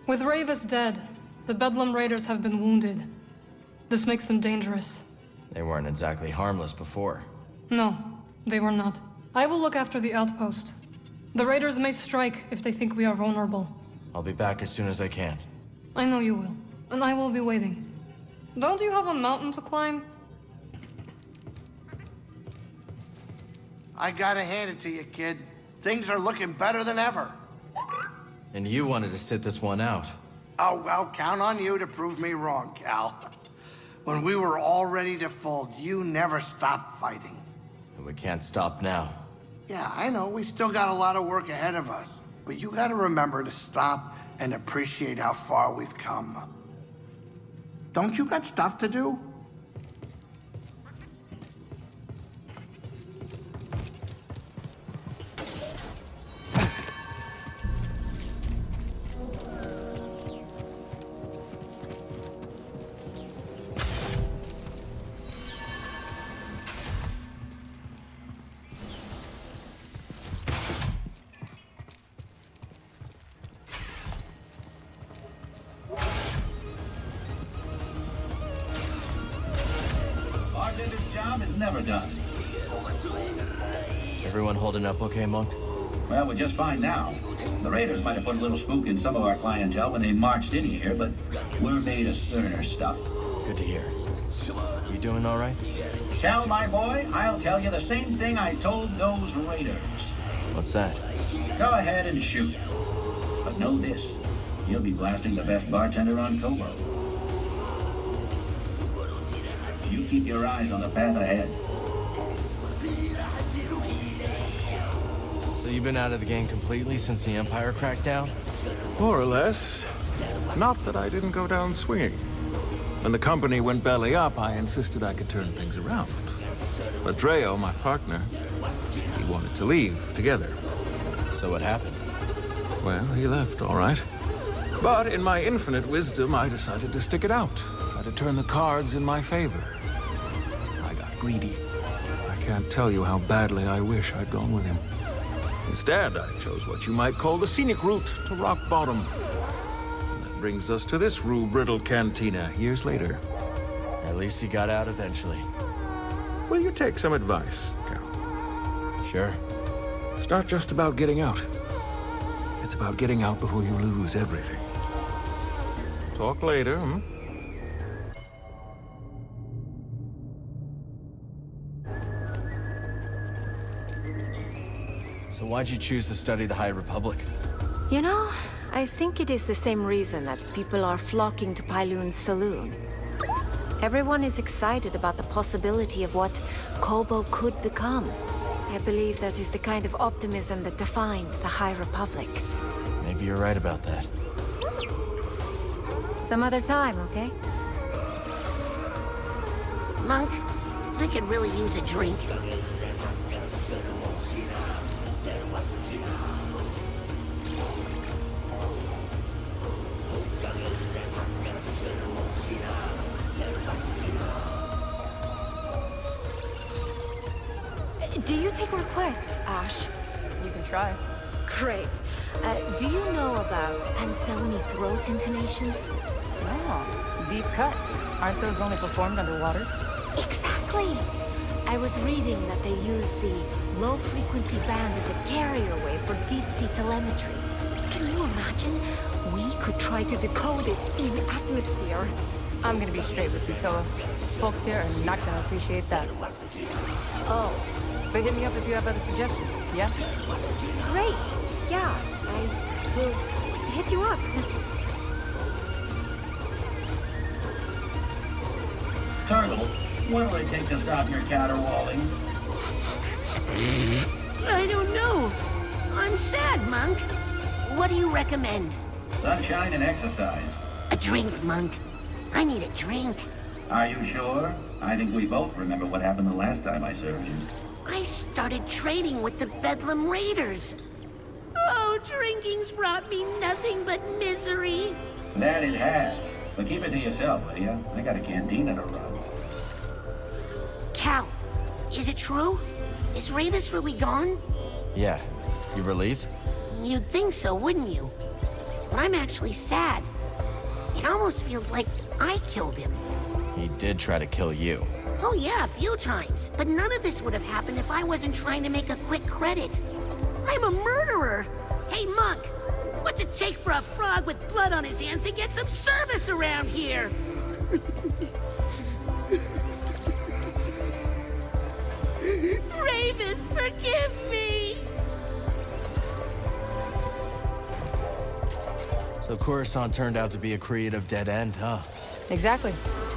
With Rayvis dead, the Bedlam Raiders have been wounded. This makes them dangerous. They weren't exactly harmless before. No, they were not. I will look after the outpost. The Raiders may strike if they think we are vulnerable. I'll be back as soon as I can. I know you will, and I will be waiting. Don't you have a mountain to climb? I gotta hand it to you, kid. Things are looking better than ever. And you wanted to sit this one out. Oh, well, count on you to prove me wrong, Cal. When we were all ready to fold, you never stopped fighting. And we can't stop now. Yeah, I know, we still got a lot of work ahead of us. But you gotta remember to stop and appreciate how far we've come. Don't you got stuff to do? Bartender's job is never done. Everyone holding up okay, Monk? Well, we're just fine now. The Raiders might have put a little spook in some of our clientele when they marched in here, but we're made of sterner stuff. Good to hear. You doing all right? Cal, my boy, I'll tell you the same thing I told those Raiders. What's that? Go ahead and shoot. But know this, you'll be blasting the best bartender on Koboh. You keep your eyes on the path ahead. So you've been out of the game completely since the Empire cracked down? More or less. Not that I didn't go down swinging. When the company went belly up, I insisted I could turn things around. But Dreo, my partner, he wanted to leave together. So what happened? Well, he left, all right. But in my infinite wisdom, I decided to stick it out. Try to turn the cards in my favor. I got greedy. I can't tell you how badly I wish I'd gone with him. Instead, I chose what you might call the scenic route to rock bottom. And that brings us to this rue-brittled cantina years later. At least you got out eventually. Will you take some advice, Cal? Sure. It's not just about getting out. It's about getting out before you lose everything. Talk later, hmm? So why'd you choose to study the High Republic? You know, I think it is the same reason that people are flocking to Pyloon's saloon. Everyone is excited about the possibility of what Koboh could become. I believe that is the kind of optimism that defined the High Republic. Maybe you're right about that. Some other time, okay? Monk, I could really use a drink. Do you take requests, Ash? You can try. Great. Do you know about Anselmi throat intonations? Oh, deep cut. Aren't those only performed underwater? Exactly! I was reading that they use the low-frequency band as a carrier wave for deep-sea telemetry. Can you imagine? We could try to decode it in atmosphere. I'm gonna be straight with you, Toa. Folks here are not gonna appreciate that. Oh. But hit me up if you have other suggestions, yes? Great! Yeah, I will hit you up. Turtle, what will it take to stop your caterwauling? I don't know. I'm sad, Monk. What do you recommend? Sunshine and exercise. A drink, Monk. I need a drink. Are you sure? I think we both remember what happened the last time I served you. I started trading with the Bedlam Raiders. Oh, drinking's brought me nothing but misery. That it has. But keep it to yourself, will ya? I got a cantina to run. Cal, is it true? Is Rayvis really gone? Yeah. You relieved? You'd think so, wouldn't you? but I'm actually sad. It almost feels like I killed him. He did try to kill you. Oh yeah, a few times. But none of this would have happened if I wasn't trying to make a quick credit. I'm a murderer! Hey, Monk! What's it take for a frog with blood on his hands to get some service around here? Rayvis, forgive me! So Coruscant turned out to be a creative dead end, huh? Exactly.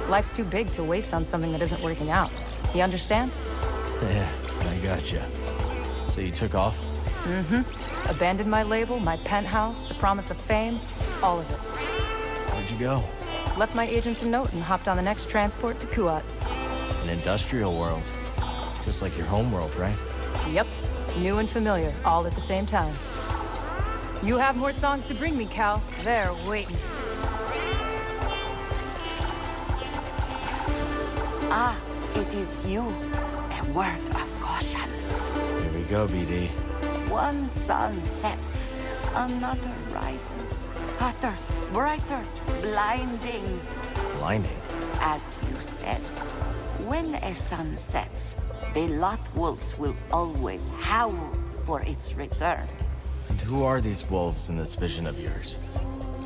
Life's too big to waste on something that isn't working out. You understand? Yeah, I gotcha. So you took off? Mm-hmm. Abandoned my label, my penthouse, the promise of fame, all of it. Where'd you go? Left my agents a note and hopped on the next transport to Kuat. An industrial world. Just like your homeworld, right? Yep. New and familiar, all at the same time. You have more songs to bring me, Cal. They're waiting. Ah, it is you. A word of caution. Here we go, BD. One sun sets, another rises. Hotter, brighter, blinding. Blinding? As you said, when a sun sets, the lot wolves will always howl for its return. And who are these wolves in this vision of yours?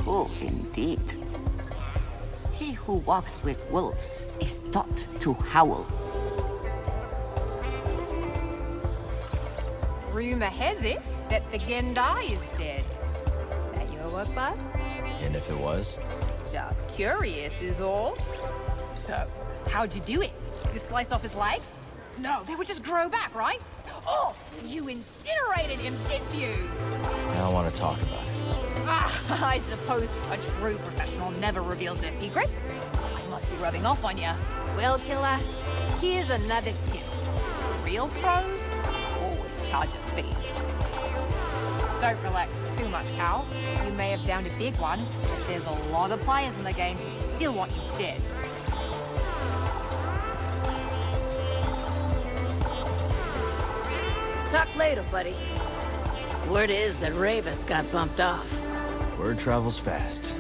Oh, indeed. He who walks with wolves is taught to howl. Rumor has it that the Gendai is dead. That your work, bud? And if it was? Just curious is all. So, how'd you do it? You slice off his legs? No, they would just grow back, right? Oh, you incinerated him, didn't you? I don't want to talk about it. Ah, I suppose a true professional never reveals their secrets. I must be rubbing off on you. Well, killer, here's another tip. Real pros always charge a fee. Don't relax too much, Cal. You may have downed a big one, but there's a lot of players in the game who still want you dead. Talk later, buddy. Word is that Rayvis got bumped off. Word travels fast.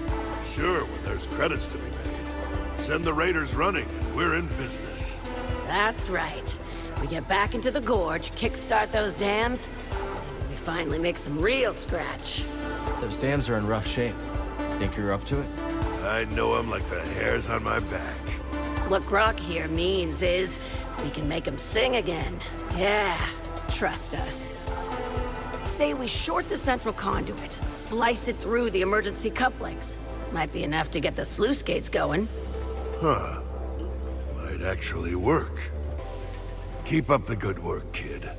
Sure, when there's credits to be made. Send the raiders running, and we're in business. That's right. We get back into the gorge, kickstart those dams, and we finally make some real scratch. Those dams are in rough shape. Think you're up to it? I know them like the hairs on my back. What Grok here means is we can make them sing again. Yeah, trust us. Say we short the central conduit, slice it through the emergency couplings. Might be enough to get the sluice gates going. Huh. Might actually work. Keep up the good work, kid.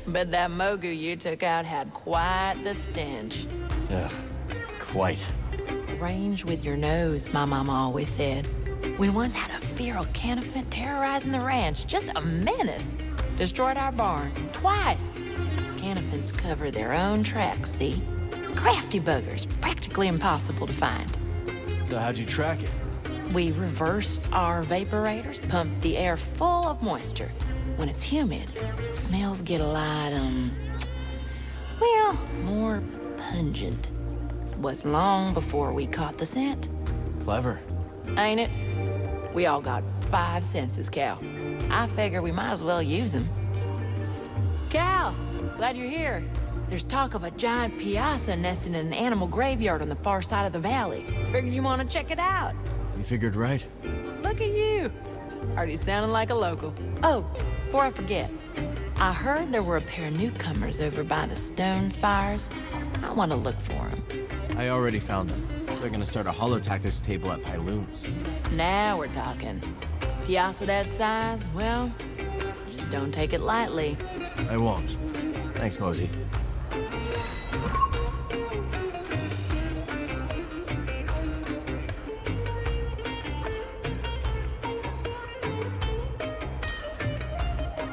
But that Mogu you took out had quite the stench. Ugh, quite. Range with your nose, my mama always said. We once had a feral canifant terrorizing the ranch. Just a menace. Destroyed our barn. Twice. Canifants cover their own tracks, see? Crafty buggers. Practically impossible to find. So how'd you track it? We reversed our vaporators, pumped the air full of moisture. When it's humid, smells get a lot, well, more pungent. Was long before we caught the scent. Clever. Ain't it? We all got 5 senses, Cal. I figure we might as well use them. Cal, glad you're here. There's talk of a giant piazza nesting in an animal graveyard on the far side of the valley. Figured you want to check it out. You figured right. Look at you. Already sounding like a local. Oh, before I forget, I heard there were a pair of newcomers over by the stone spires. I want to look for them. I already found them. They're gonna start a holotactics table at Pyloon's. Now we're talking. Piazza that size, well, just don't take it lightly. I won't. Thanks, Mosey.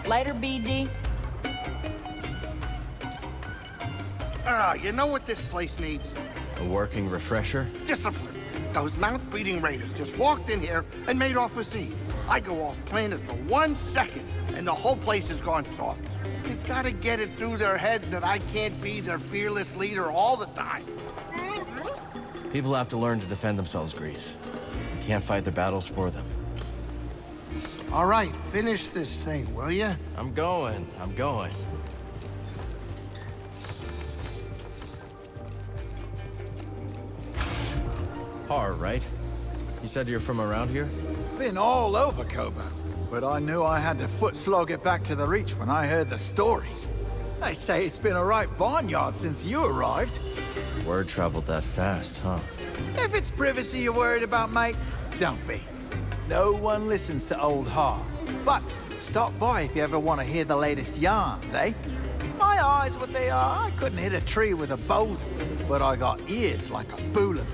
Later, BD. You know what this place needs? A working refresher? Discipline. Those mouth-breathing raiders just walked in here and made off with Z. I go off planet for 1 second, and the whole place has gone soft. They've got to get it through their heads that I can't be their fearless leader all the time. People have to learn to defend themselves, Grease. You can't fight their battles for them. All right, finish this thing, will you? I'm going. Hard, right? You said you're from around here? Been all over Koboh, but I knew I had to foot slog it back to the Reach when I heard the stories. They say it's been a right barnyard since you arrived. Word traveled that fast, huh? If it's privacy you're worried about, mate, don't be. No one listens to old Har. But stop by if you ever want to hear the latest yarns, eh? My eyes, what they are, I couldn't hit a tree with a boulder, but I got ears like a boulaboo.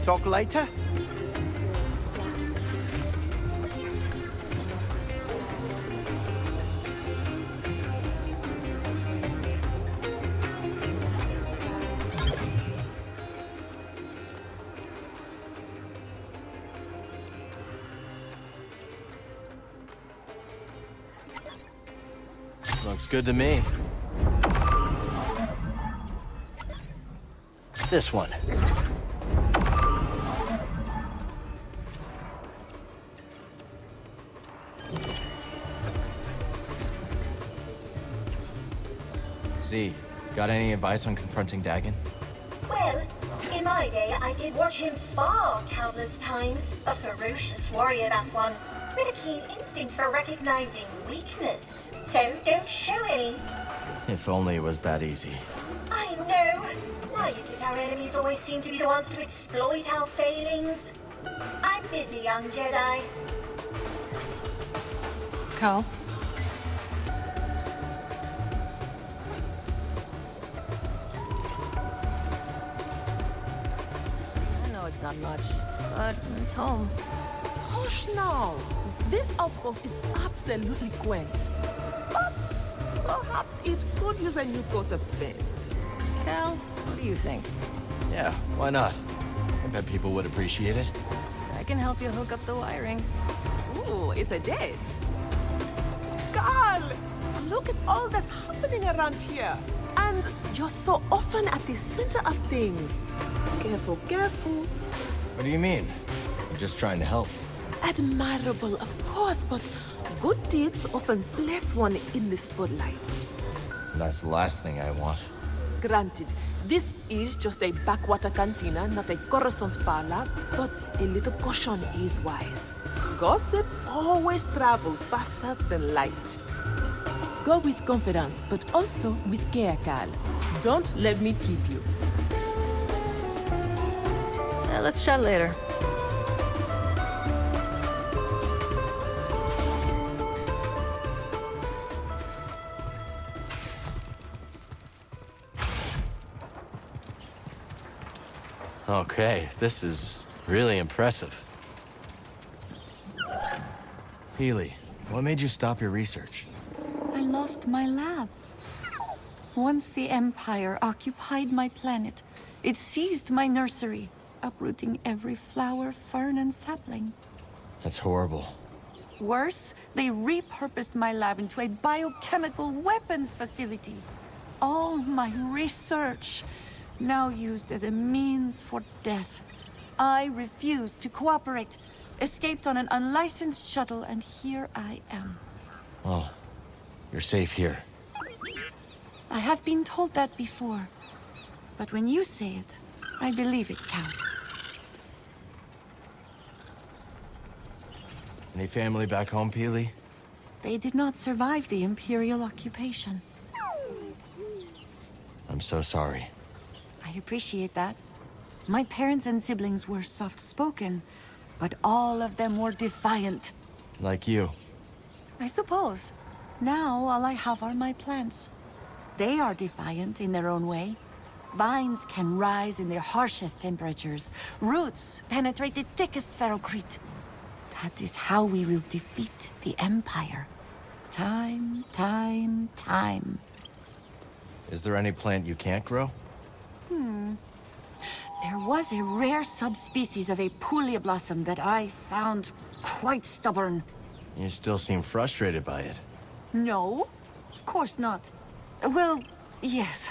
Talk later? Looks good to me. This one. Z, got any advice on confronting Dagon? Well, in my day, I did watch him spar countless times. A ferocious warrior, that one. With a keen instinct for recognizing weakness. So don't show any. If only it was that easy. I know. Why is it our enemies always seem to be the ones to exploit our failings? I'm busy, young Jedi. Cal? I know it's not much, but it's home. Hush now! This outpost is absolutely quaint. But perhaps it could use a new coat of paint. Cal, what do you think? Yeah, why not? I bet people would appreciate it. I can help you hook up the wiring. Ooh, it's a date. Carl! Look at all that's happening around here. And you're so often at the center of things. Careful, careful. What do you mean? I'm just trying to help. Admirable, of course, but good deeds often bless one in the spotlight. That's the last thing I want. Granted, this is just a backwater cantina, not a Coruscant parlor, but a little caution is wise. Gossip always travels faster than light. Go with confidence, but also with care, Cal. Don't let me keep you. Let's chat later. Okay, this is really impressive. Healy, what made you stop your research? I lost my lab. Once the Empire occupied my planet, it seized my nursery, uprooting every flower, fern, and sapling. That's horrible. Worse, they repurposed my lab into a biochemical weapons facility. All my research, now used as a means for death. I refused to cooperate, escaped on an unlicensed shuttle, and here I am. Well, you're safe here. I have been told that before, but when you say it, I believe it, Cal. Any family back home, Peely? They did not survive the Imperial occupation. I'm so sorry. I appreciate that. My parents and siblings were soft-spoken, but all of them were defiant. Like you. I suppose. Now all I have are my plants. They are defiant in their own way. Vines can rise in the harshest temperatures. Roots penetrate the thickest ferrocrete. That is how we will defeat the Empire. Time. Is there any plant you can't grow? There was a rare subspecies of a Pulia blossom that I found quite stubborn. You still seem frustrated by it. No, Of course not. Well, yes.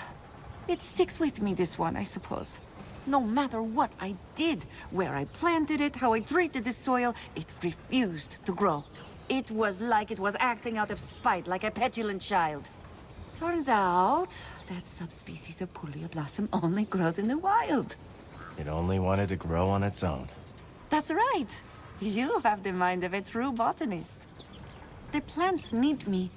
It sticks with me, this one, I suppose. No matter what I did, where I planted it, how I treated the soil, it refused to grow. It was like it was acting out of spite, like a petulant child. Turns out that subspecies of Puglia blossom only grows in the wild. It only wanted to grow on its own. That's right. You have the mind of a true botanist. The plants need me.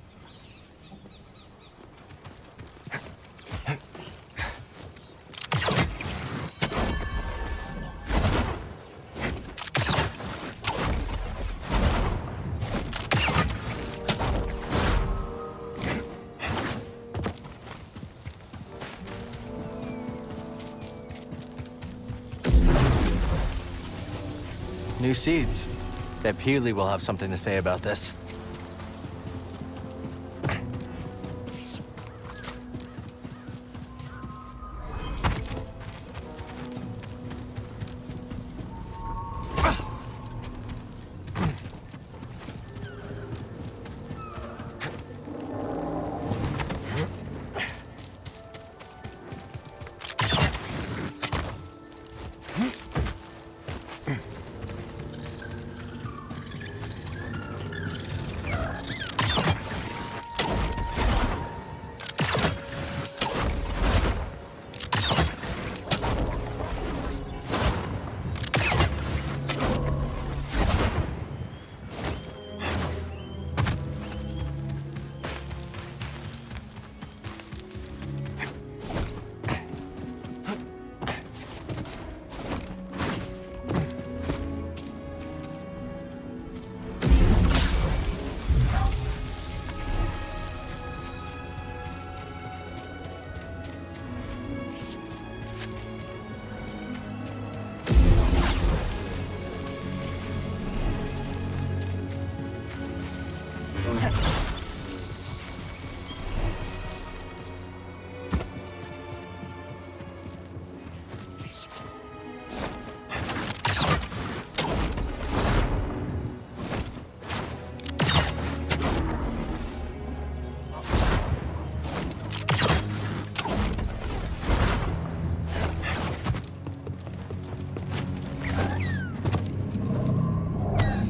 New seeds. Bet Peely will have something to say about this.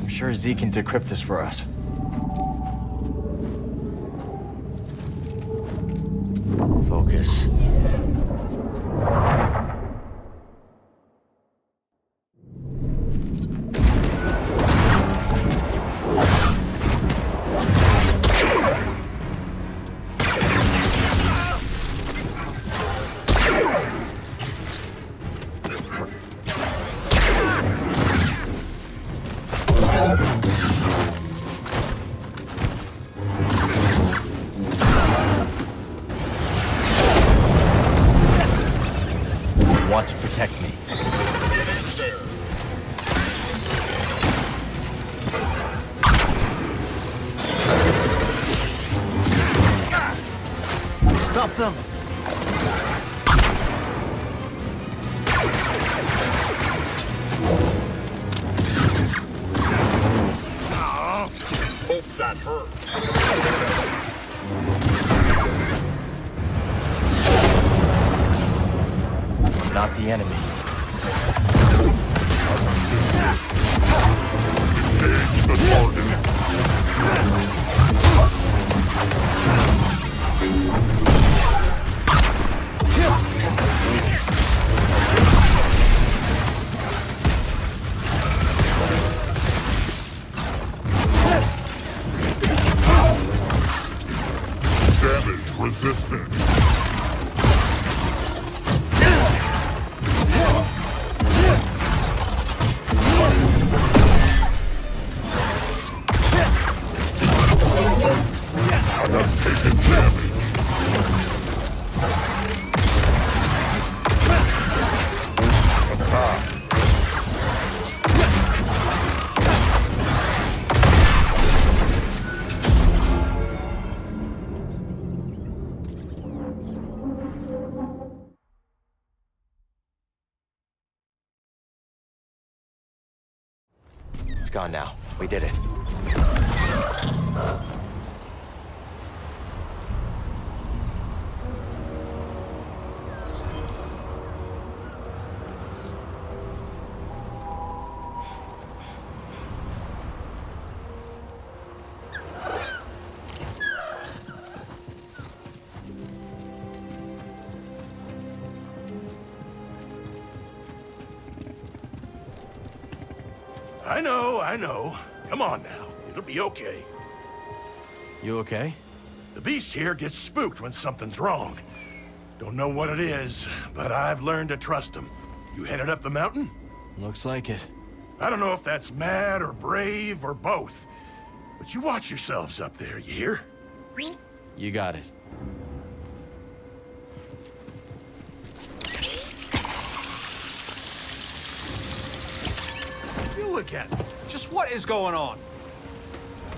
Sure Z can decrypt this for us. Focus. Want to protect me. Stop them! Hope that hurt. Not the enemy. The target. Damage resistant. It's gone now. We did it. I know. Come on now. It'll be okay. You okay? The beast here gets spooked when something's wrong. Don't know what it is, but I've learned to trust him. You headed up the mountain? Looks like it. I don't know if that's mad or brave or both, but you watch yourselves up there, you hear? You got it. You again? Just what is going on?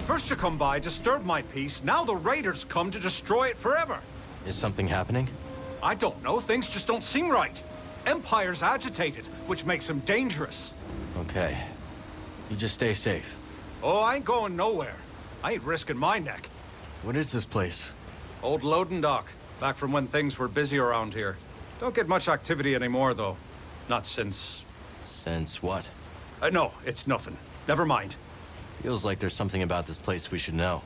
First you come by, disturb my peace, now the raiders come to destroy it forever. Is something happening? I don't know, things just don't seem right. Empire's agitated, which makes him dangerous. Okay. You just stay safe. Oh, I ain't going nowhere. I ain't risking my neck. What is this place? Old loading dock, back from when things were busy around here. Don't get much activity anymore, though. Not since... Since what? No, it's nothing. Never mind. Feels like there's something about this place we should know.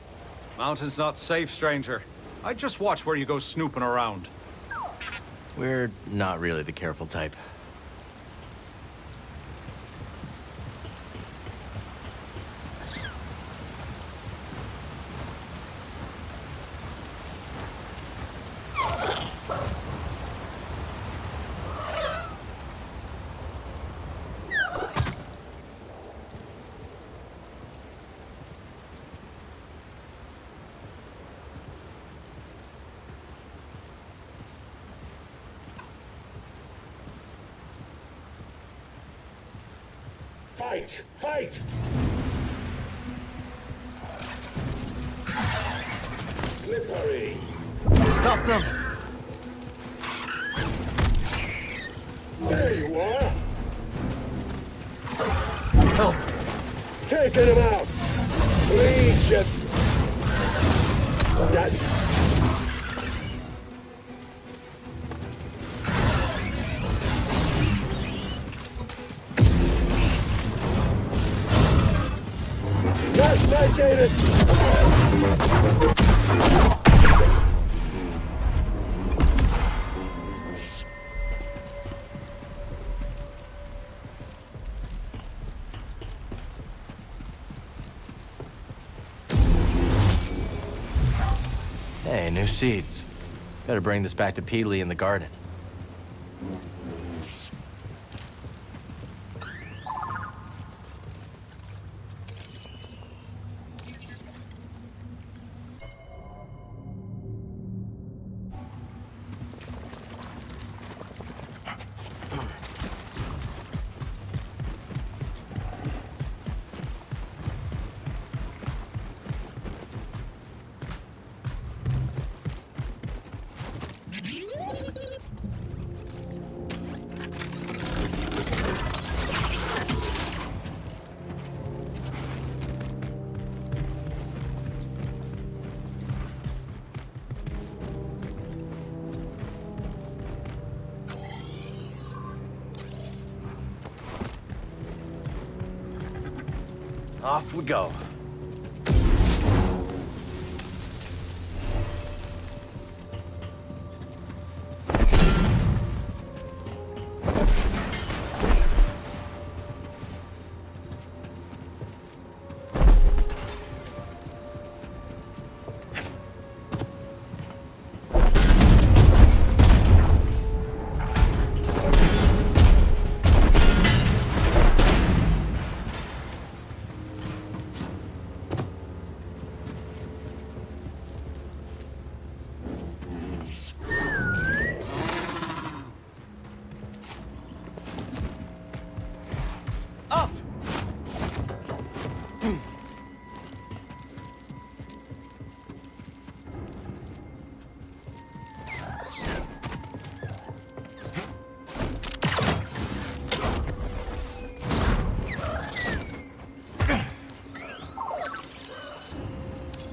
Mountain's not safe, stranger. I'd just watch where you go snooping around. We're not really the careful type. Fight! Fight! Slippery! Stop them! There you are! Help! Taking him out! Legion! That... That's my data! Hey, new seeds. Better bring this back to Peely in the garden. Off we go.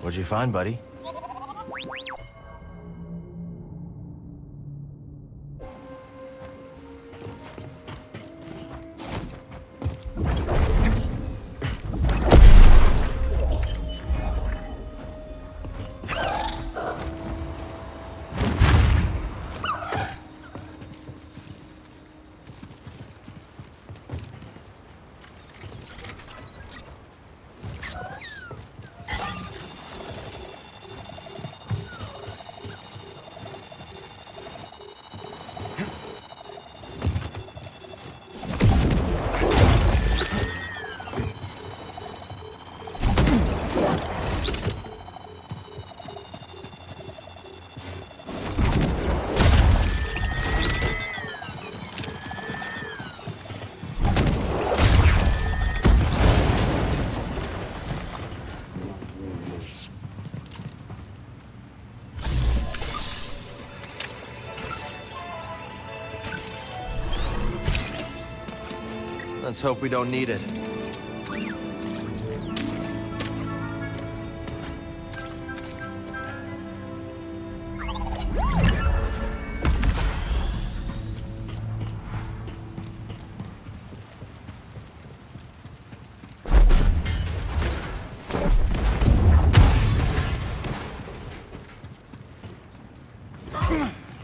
What'd you find, buddy? Let's hope we don't need it.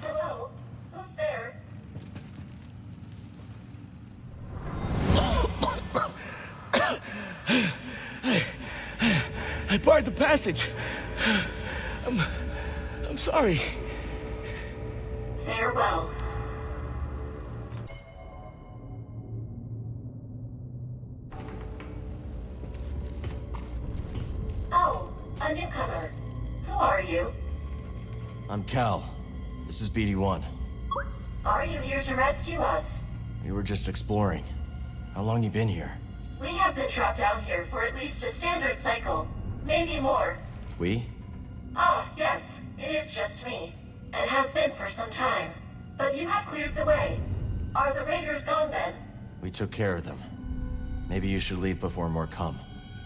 Hello? Who's there? I barred the passage. I'm sorry. Farewell. Oh, a newcomer. Who are you? I'm Cal. This is BD-1. Are you here to rescue us? We were just exploring. How long you been here? We have been trapped down here for at least a standard cycle. Maybe more. We? Ah, yes. It is just me. And has been for some time. But you have cleared the way. Are the raiders gone then? We took care of them. Maybe you should leave before more come.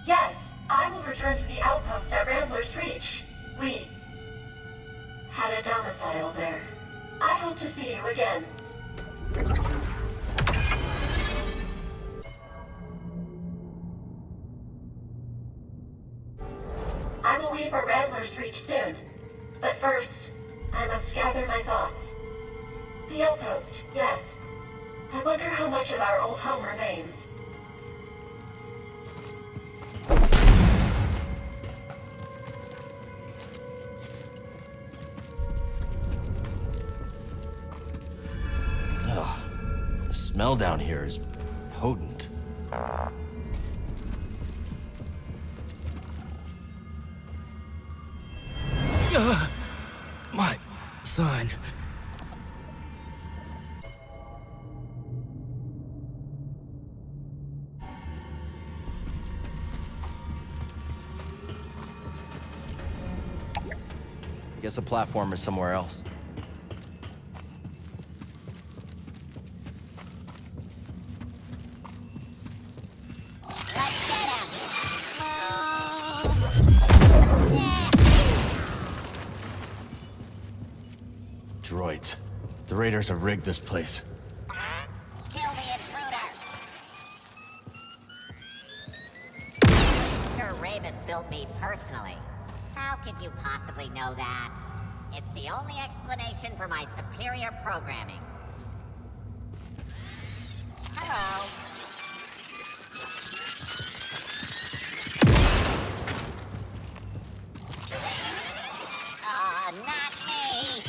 Yes, I will return to the outpost at Rambler's Reach. We had a domicile there. I hope to see you again. I will leave for Rambler's Reach soon. But first, I must gather my thoughts. The outpost, yes. I wonder how much of our old home remains. Ugh. The smell down here is potent. My son. Guess the platform is somewhere else. Droids. The raiders have rigged this place. Kill the intruder! Sir Rayvis built me personally. How could you possibly know that? It's the only explanation for my superior programming. Hello. Not me!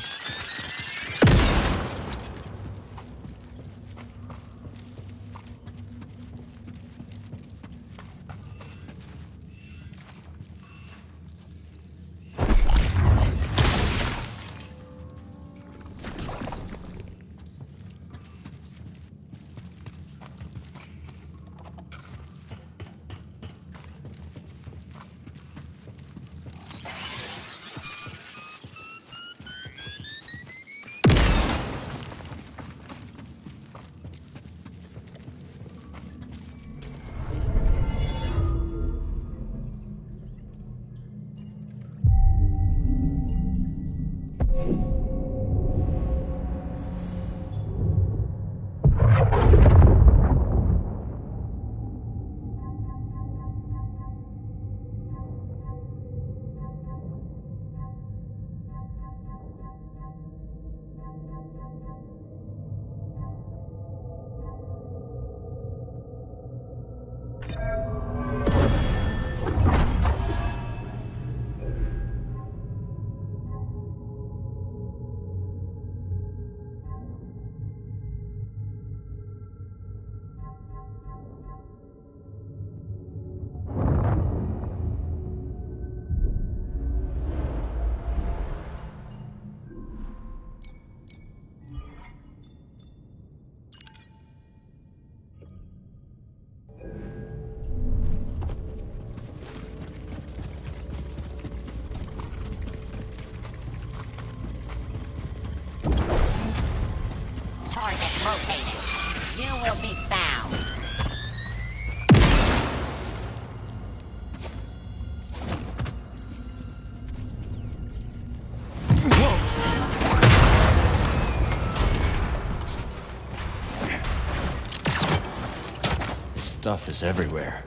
Stuff is everywhere.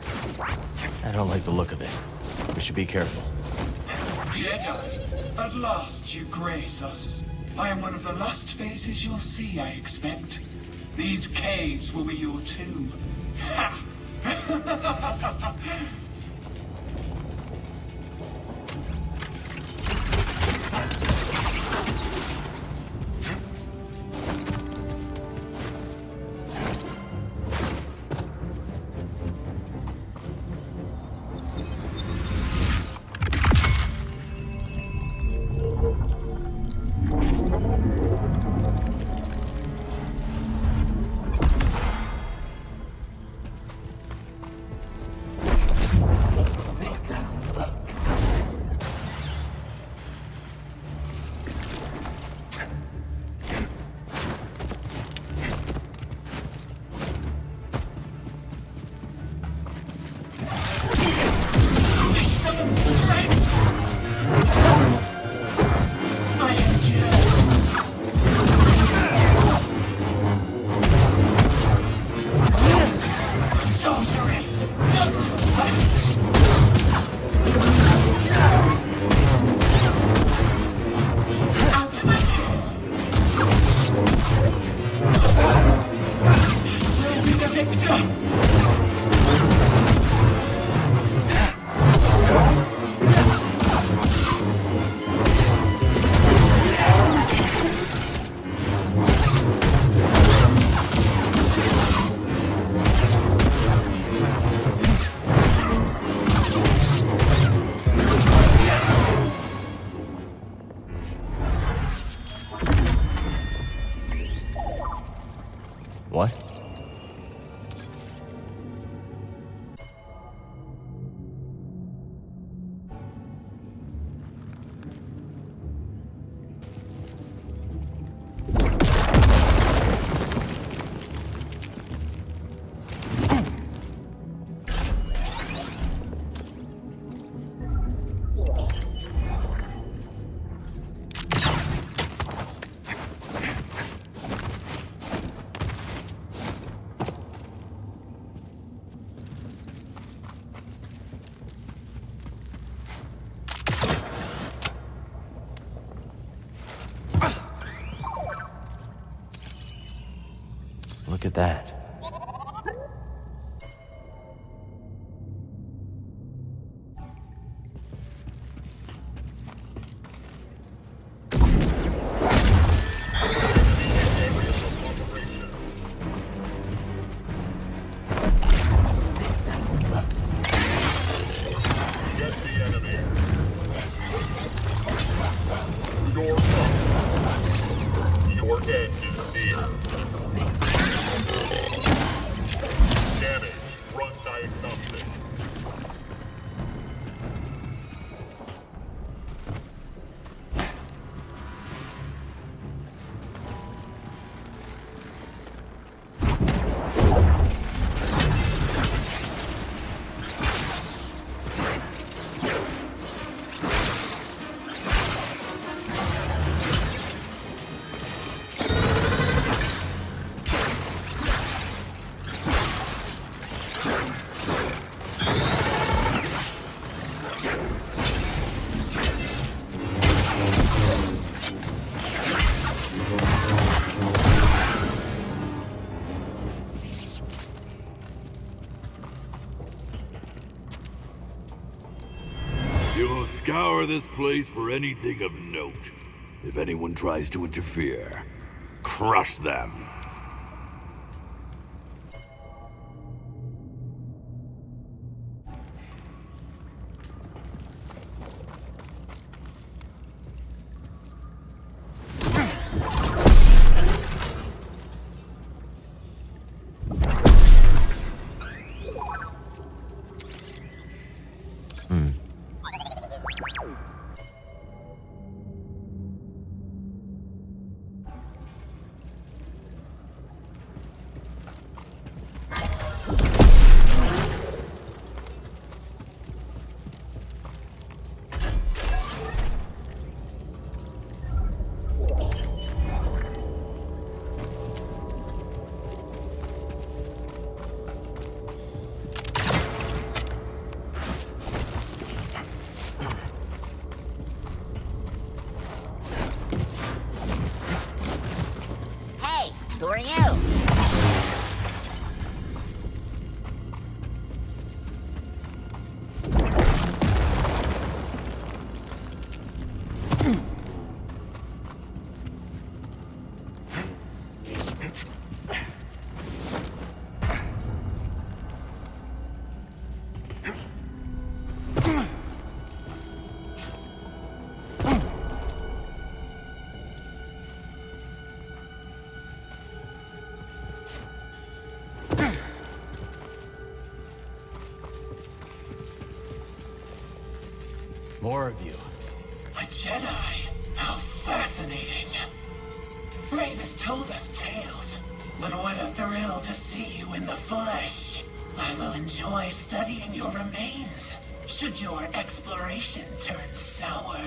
I don't like the look of it. We should be careful. Jedi, at last you grace us. I am one of the last faces you'll see, I expect. These caves will be your tomb. Ha! What? Look at that. Scour this place for anything of note. If anyone tries to interfere, crush them. More of you. A Jedi? How fascinating. Rayvis told us tales, but what a thrill to see you in the flesh. I will enjoy studying your remains, should your exploration turn sour.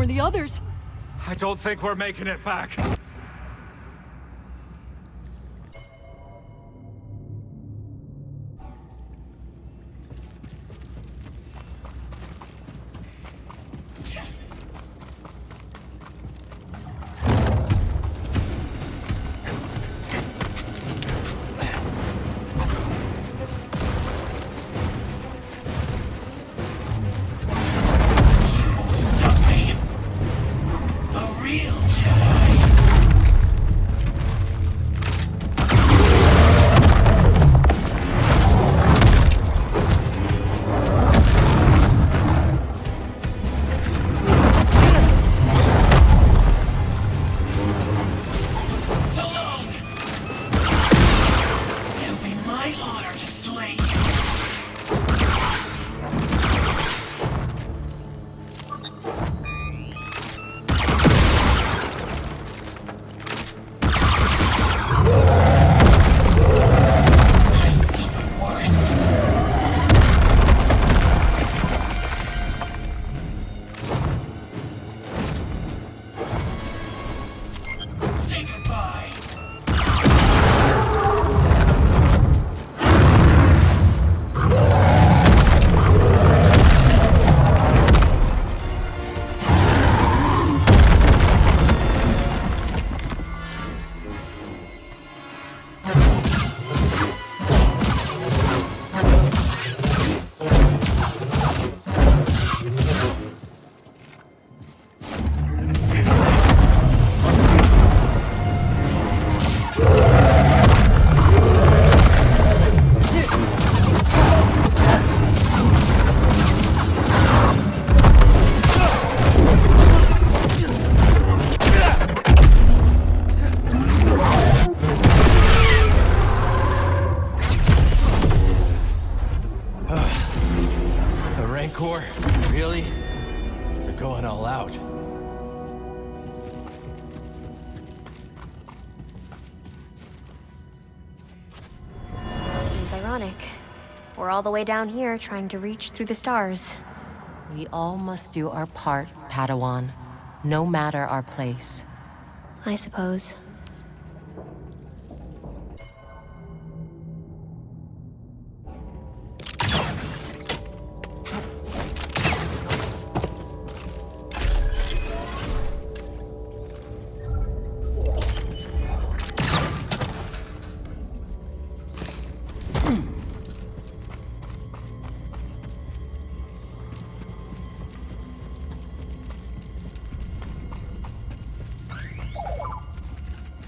The others. I don't think we're making it back. Mekor? Really? They're going all out. Seems ironic. We're all the way down here trying to reach through the stars. We all must do our part, Padawan. No matter our place. I suppose.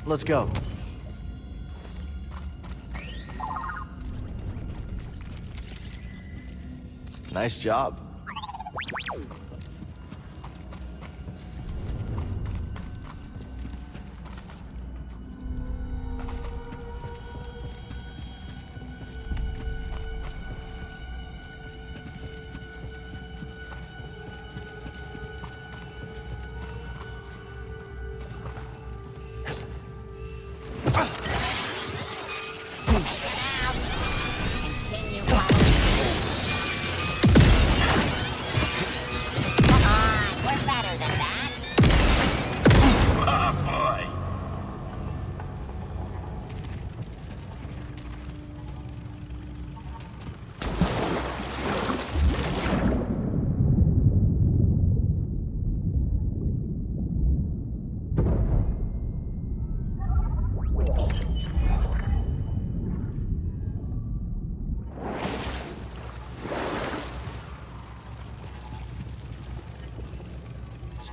Let's go. Nice job.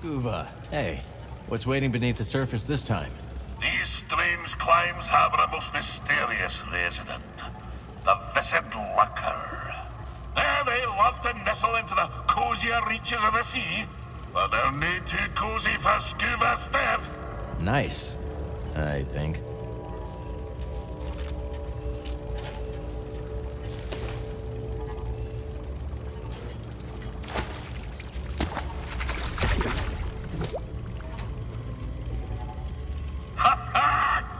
Scuba. Hey, what's waiting beneath the surface this time? These strange climes have a most mysterious resident. The Viscid Lurker. They love to nestle into the cozier reaches of the sea, but they're no too cozy for scuba stuff. Nice, I think.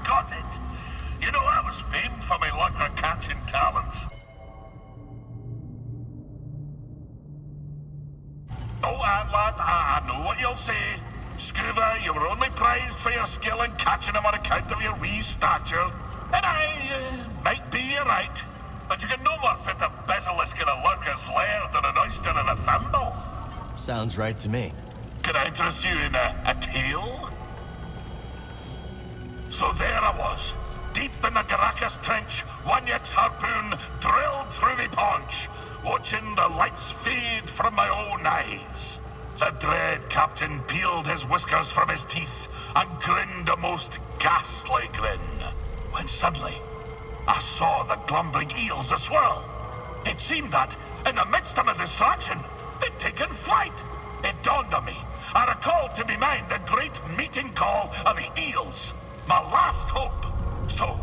Got it! You know, I was famed for my lurker catching talents. Oh, and lad, I know what you'll say. Scuba, you were only prized for your skill in catching them on account of your wee stature. And I might be right, but you can no more fit a basilisk in a lurker's lair than an oyster in a thimble. Sounds right to me. Could I interest you in a tale? So there I was, deep in the Garacus trench, one-yet's harpoon drilled through me paunch, watching the lights fade from my own eyes. The dread captain peeled his whiskers from his teeth and grinned a most ghastly grin, when suddenly I saw the glumbering eels a-swirl. It seemed that, in the midst of my distraction, they'd taken flight. It dawned on me. I recalled to me mind the great meeting call of the eels, my last hope. So,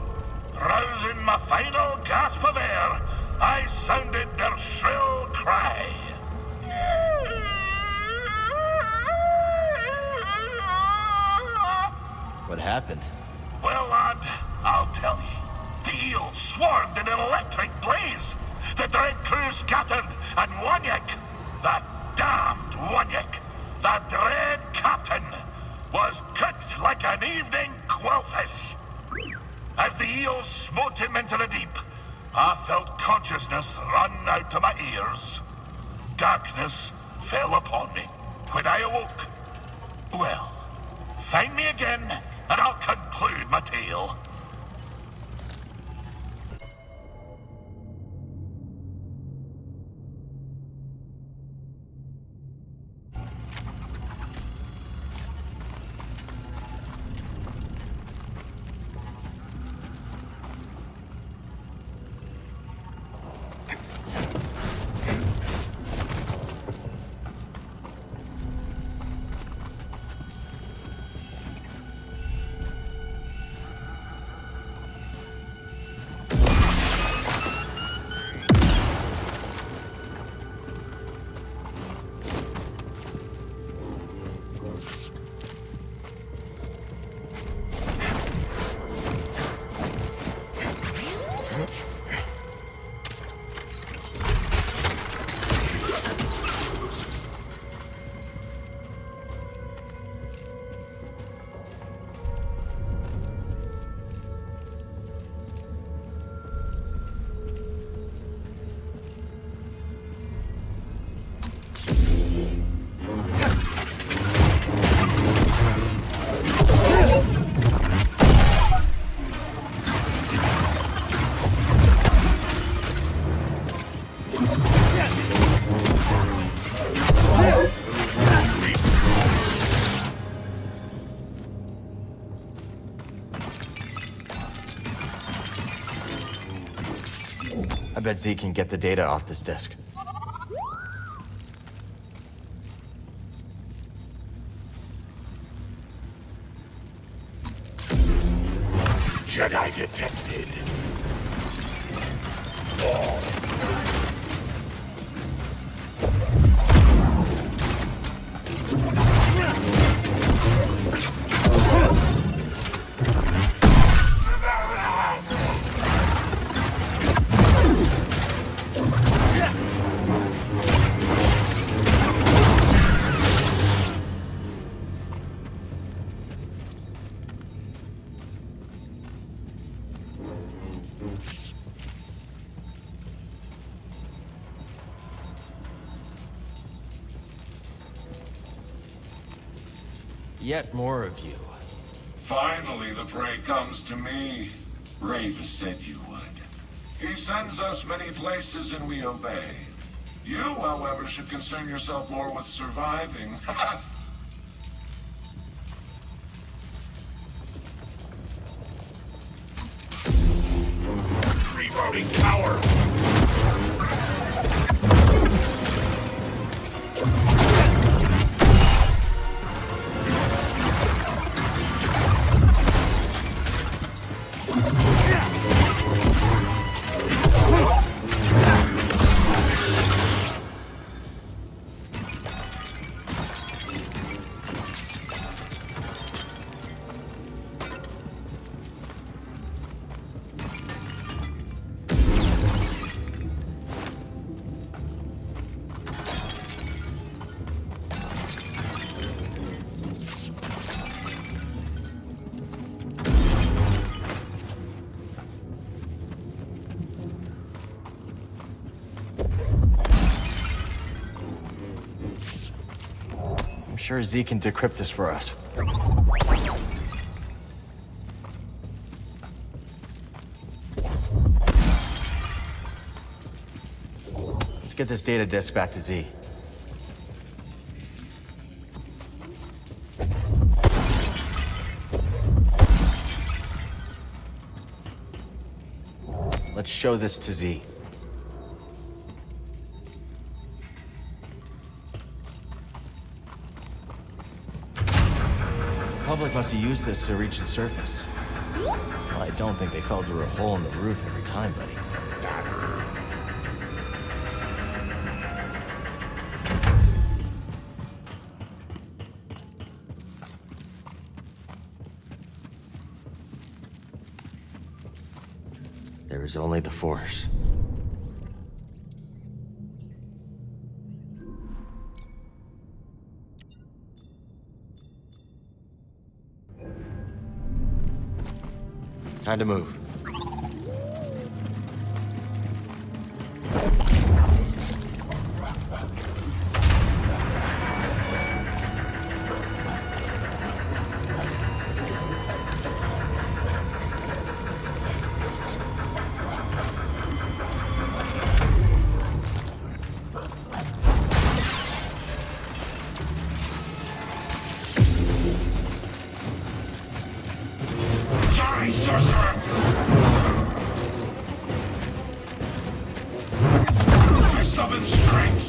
rousing my final gasp of air, I sounded their shrill cry. What happened? Well, lad, I'll tell you. The eels swarmed in an electric blaze. The dread crew scattered, and Wanyek, that damned Wanyek, that dread captain, was cooked like an evening quillfish. As the eels smote him into the deep, I felt consciousness run out of my ears. Darkness fell upon me when I awoke. Well, find me again, and I'll conclude my tale. I bet Z can get the data off this disk. Jedi detected. Yet more of you. Finally, the prey comes to me. Rayvis said you would. He sends us many places and we obey. You, however, should concern yourself more with surviving. sprouting power! I'm sure Z can decrypt this for us. Let's get this data disk back to Z. Let's show this to Z. The public must have used this to reach the surface. Well, I don't think they fell through a hole in the roof every time, buddy. There is only the Force. Time to move. I summon strength!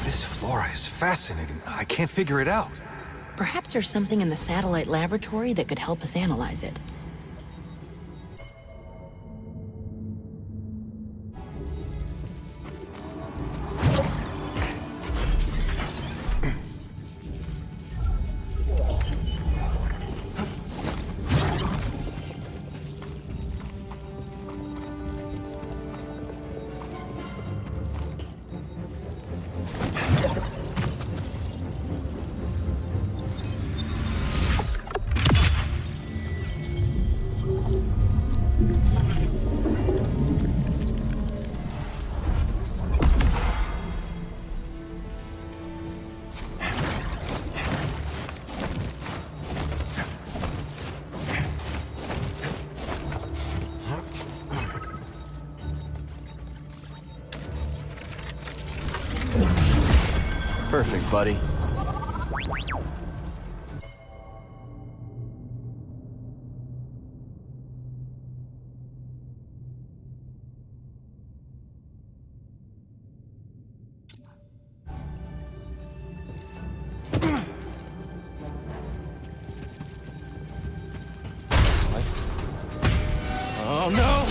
This flora is fascinating. I can't figure it out. Perhaps there's something in the satellite laboratory that could help us analyze it. Perfect, buddy. Oh no!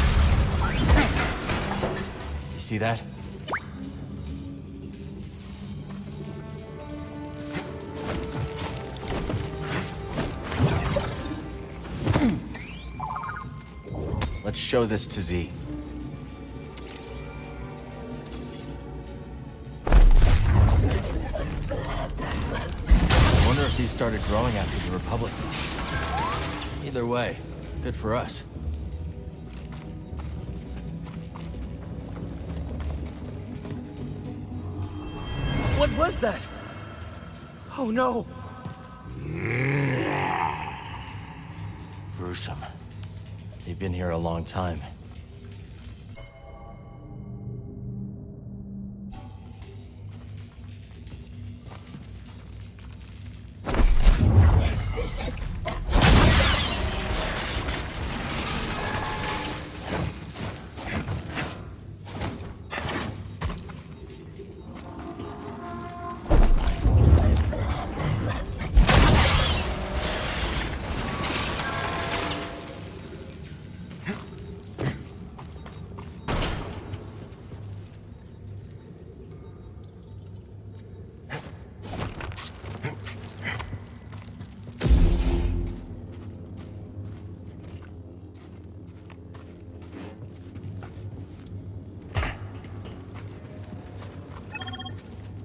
You see that? Let's show this to Z. I wonder if these started growing after the Republic. Either way, good for us. What was that? Oh no! Gruesome. They've been here a long time.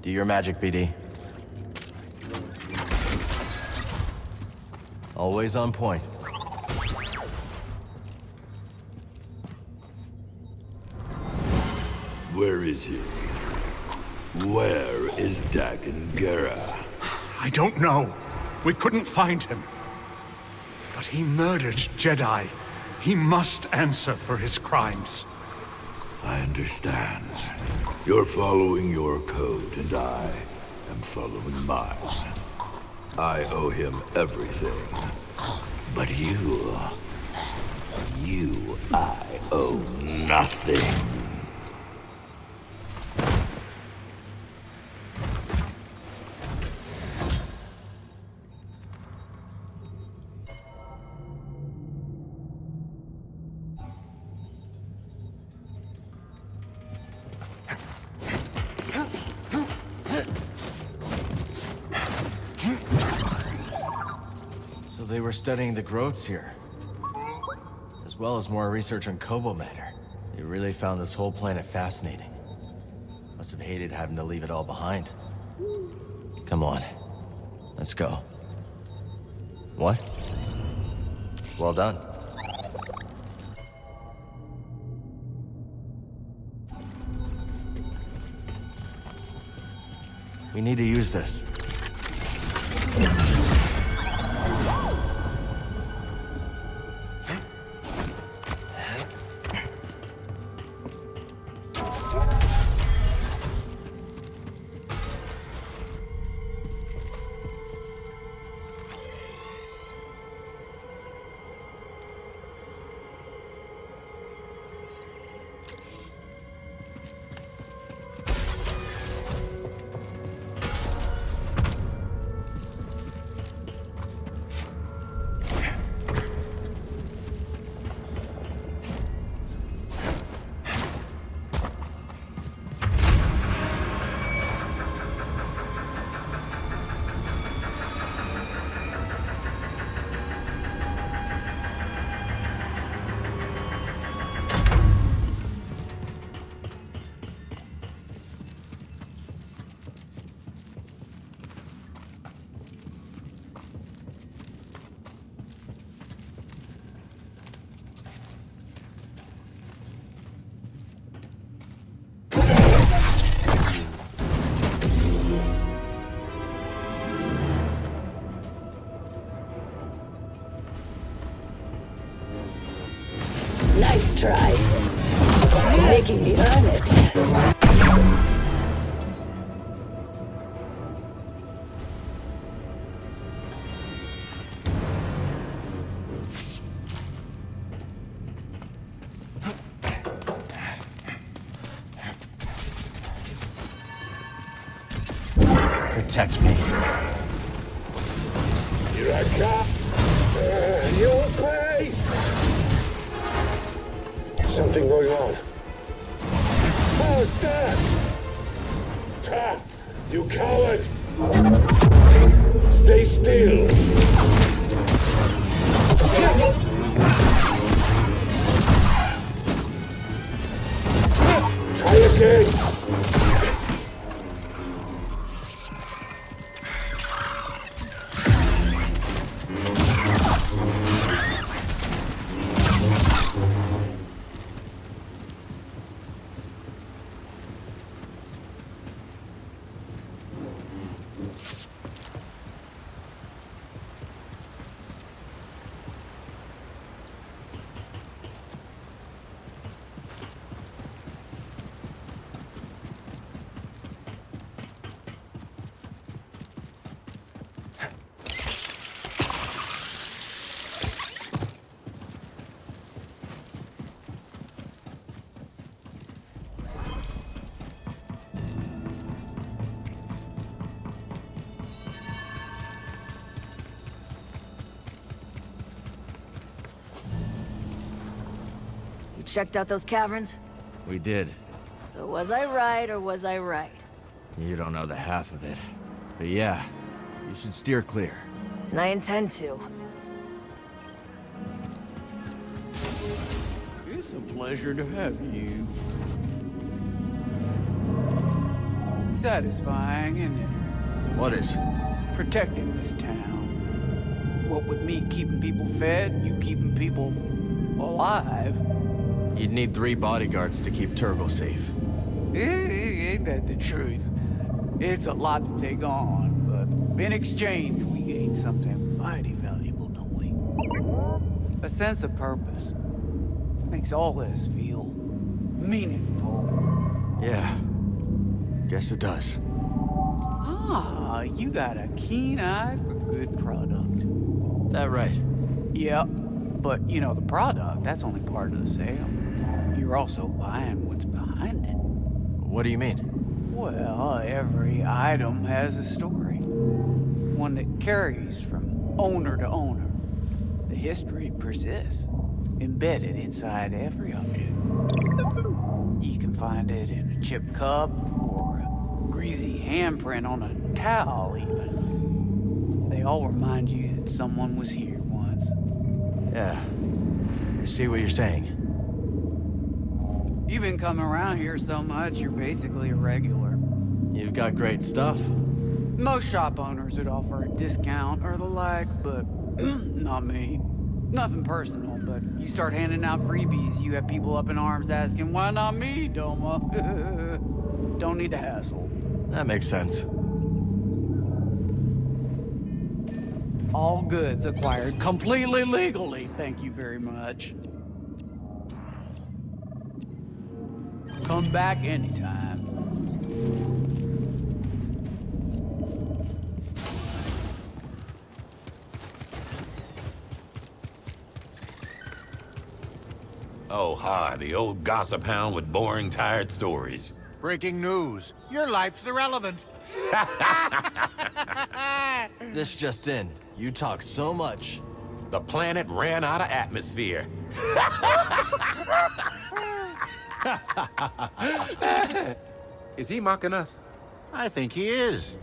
Do your magic, BD. Always on point. Where is he? Where is Dagon Gera? I don't know. We couldn't find him. But he murdered Jedi. He must answer for his crimes. I understand. You're following your code, and I am following mine. I owe him everything. But you, I owe nothing. They were studying the growths here, as well as more research on Koboh matter. They really found this whole planet fascinating. Must have hated having to leave it all behind. Come on, let's go. What? Well done. We need to use this. Nice try. Making me earn it. Protect me. Here I come. You'll pay. Something going on. How's that? Ta! You coward! Stay still! Try again! Checked out those caverns? We did. So was I right or was I right? You don't know the half of it. But yeah, you should steer clear. And I intend to. It's a pleasure to have you. satisfying, isn't it? What is? Protecting this town. What with me keeping people fed, you keeping people alive. You'd need 3 bodyguards to keep Turbo safe. Ain't that the truth? It's a lot to take on, but in exchange, we gain something mighty valuable, don't we? A sense of purpose. Makes all this feel meaningful. Yeah. Guess it does. Ah, you got a keen eye for good product. That right? Yep. But, you know, the product, that's only part of the sale. You're also buying what's behind it. What do you mean? Well, every item has a story. One that carries from owner to owner. The history persists, embedded inside every object. You can find it in a chipped cup, or a greasy handprint on a towel, even. They all remind you that someone was here once. Yeah. I see what you're saying. You've been coming around here so much, you're basically a regular. You've got great stuff. Most shop owners would offer a discount or the like, but not me. Nothing personal, but you start handing out freebies, you have people up in arms asking, why not me, Doma? Don't need a hassle. That makes sense. All goods acquired completely legally, thank you very much. Come back anytime. Oh, hi, the old gossip hound with boring, tired stories. Breaking news. Your life's irrelevant. This just in. You talk so much. The planet ran out of atmosphere. Is he mocking us? I think he is.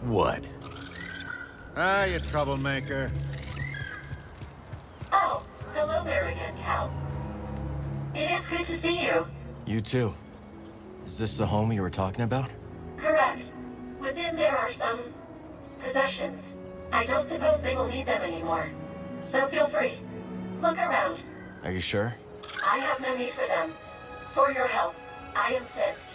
What? Ah, you troublemaker. Oh, hello there again, Cal. It is good to see you. You too. Is this the home you were talking about? Correct. Within there are some possessions. I don't suppose they will need them anymore. So feel free. Look around. Are you sure? I have no need for them. For your help, I insist.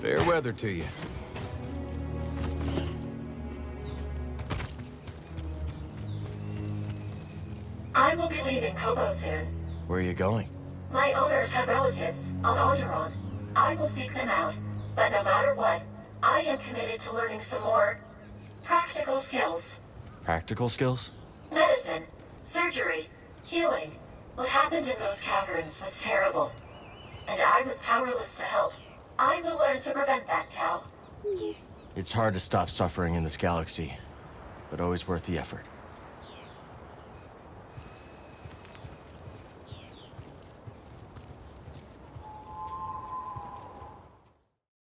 Fair weather to you. I will be leaving Koboh soon. Where are you going? My owners have relatives on Onderon. I will seek them out, but no matter what, I am committed to learning some more practical skills. Practical skills? Medicine, surgery, healing. What happened in those caverns was terrible, and I was powerless to help. I will learn to prevent that, Cal. It's hard to stop suffering in this galaxy, but always worth the effort.